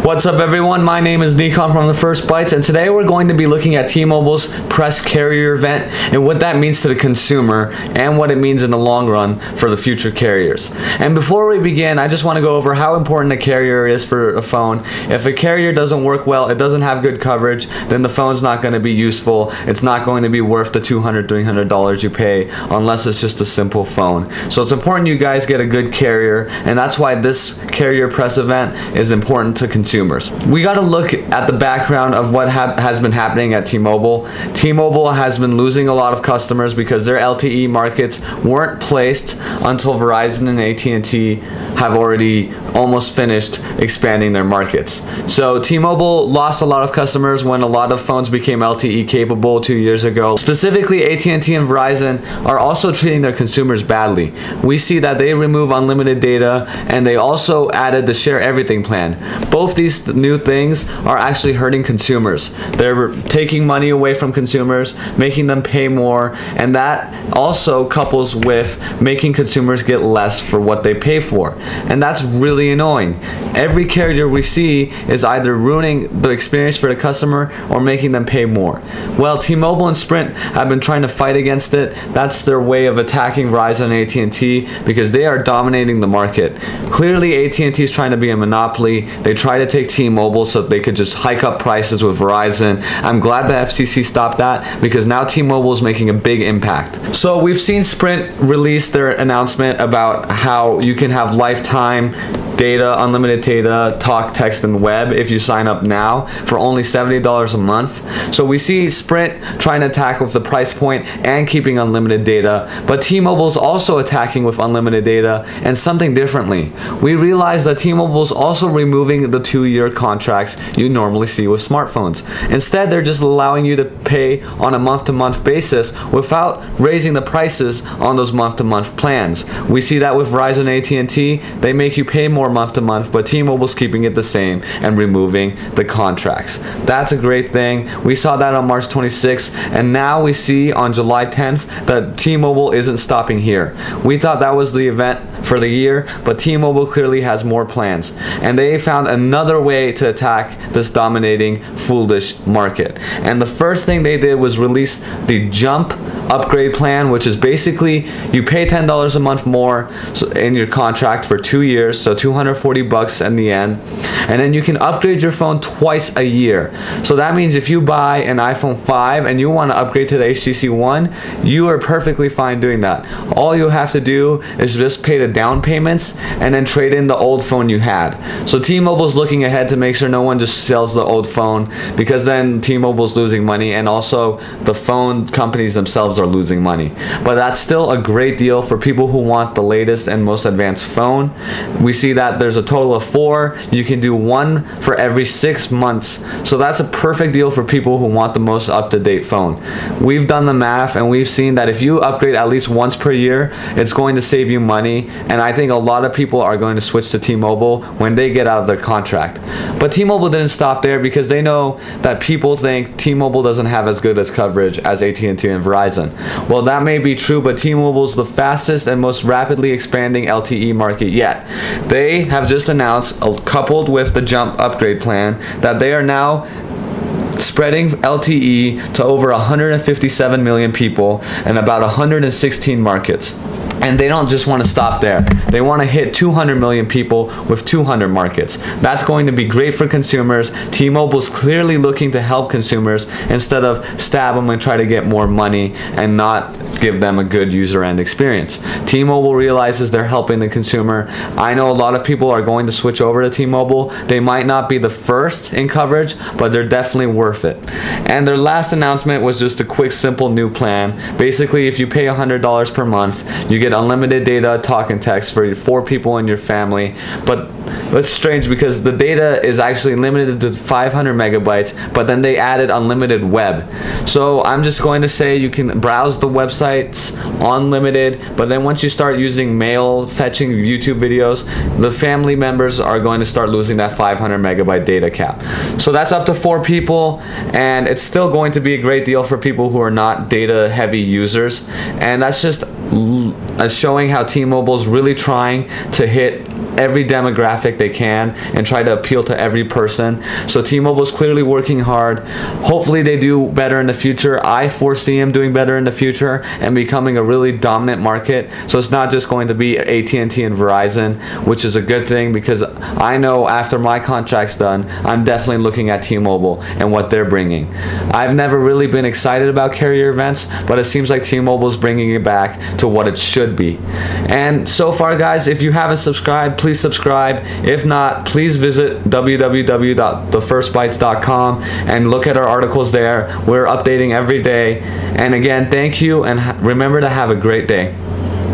What's up everyone, my name is Nikon from The First Bytes, and today we're going to be looking at T-Mobile's press carrier event and what that means to the consumer and what it means in the long run for the future carriers. And before we begin, I just want to go over how important a carrier is for a phone. If a carrier doesn't work well, it doesn't have good coverage, then the phone's not going to be useful. It's not going to be worth the $200, $300 you pay unless it's just a simple phone. So it's important you guys get a good carrier, and that's why this carrier press event is important to consumers. We got to look at the background of what has been happening at T-Mobile. T-Mobile has been losing a lot of customers because their LTE markets weren't placed until Verizon and AT&T have already almost finished expanding their markets. So T-Mobile lost a lot of customers when a lot of phones became LTE capable 2 years ago. Specifically, AT&T and Verizon are also treating their consumers badly. We see that they remove unlimited data and they also added the Share Everything plan. Both these new things are actually hurting consumers. They're taking money away from consumers, making them pay more, and that also couples with making consumers get less for what they pay for. And that's really annoying. Every carrier we see is either ruining the experience for the customer or making them pay more. Well, T-Mobile and Sprint have been trying to fight against it. That's their way of attacking Verizon and AT&T because they are dominating the market. Clearly, AT&T is trying to be a monopoly. They try to take T-Mobile so they could just hike up prices with Verizon. I'm glad the FCC stopped that because now T-Mobile is making a big impact. So we've seen Sprint release their announcement about how you can have lifetime data, unlimited data, talk, text, and web if you sign up now for only $70 a month. So we see Sprint trying to attack with the price point and keeping unlimited data, but T-Mobile's also attacking with unlimited data and something differently. We realize that T-Mobile's also removing the 2-year contracts you normally see with smartphones. Instead, they're just allowing you to pay on a month-to-month basis without raising the prices on those month-to-month plans. We see that with Verizon and AT&T, they make you pay more month to month, but T-Mobile's keeping it the same and removing the contracts. That's a great thing. We saw that on March 26th, and now we see on July 10th that T-Mobile isn't stopping here. We thought that was the event for the year, but T-Mobile clearly has more plans, and they found another way to attack this dominating, foolish market. And the first thing they did was release the Jump upgrade plan, which is basically you pay $10 a month more in your contract for 2 years, so $240 in the end, and then you can upgrade your phone twice a year. So that means if you buy an iPhone 5 and you want to upgrade to the HTC One, you are perfectly fine doing that. All you have to do is just pay the down payments and then trade in the old phone you had. So T-Mobile's looking ahead to make sure no one just sells the old phone, because then T-Mobile's losing money and also the phone companies themselves are losing money. But that's still a great deal for people who want the latest and most advanced phone. We see that there's a total of 4. You can do 1 for every 6 months. So that's a perfect deal for people who want the most up-to-date phone. We've done the math and we've seen that if you upgrade at least once per year, it's going to save you money, and I think a lot of people are going to switch to T-Mobile when they get out of their contract. But T-Mobile didn't stop there because they know that people think T-Mobile doesn't have as good as coverage as AT&T and Verizon. Well, that may be true, but T-Mobile is the fastest and most rapidly expanding LTE market yet. They have just announced, coupled with the Jump upgrade plan, that they are now spreading LTE to over 157 million people in about 116 markets. And they don't just want to stop there. They want to hit 200 million people with 200 markets. That's going to be great for consumers. T-Mobile's clearly looking to help consumers instead of stab them and try to get more money and not give them a good user end experience. T-Mobile realizes they're helping the consumer. I know a lot of people are going to switch over to T-Mobile. They might not be the first in coverage, but they're definitely worth it. And their last announcement was just a quick, simple new plan. Basically, if you pay $100 per month, you get unlimited data, talk, and text for 4 people in your family. But it's strange because the data is actually limited to 500 megabytes, but then they added unlimited web. So I'm just going to say you can browse the websites unlimited, but then once you start using mail, fetching YouTube videos, the family members are going to start losing that 500 megabyte data cap. So that's up to 4 people, and it's still going to be a great deal for people who are not data heavy users. And that's just showing how T-Mobile is really trying to hit every demographic they can and try to appeal to every person. So T-Mobile's clearly working hard. Hopefully they do better in the future. I foresee them doing better in the future and becoming a really dominant market. So it's not just going to be AT&T and Verizon, which is a good thing, because I know after my contract's done, I'm definitely looking at T-Mobile and what they're bringing. I've never really been excited about carrier events, but it seems like T-Mobile's bringing it back to what it should be. And so far, guys, if you haven't subscribed, please subscribe. If not, please visit www.thefirstbytes.com and look at our articles there. We're updating every day. And again, thank you, and remember to have a great day.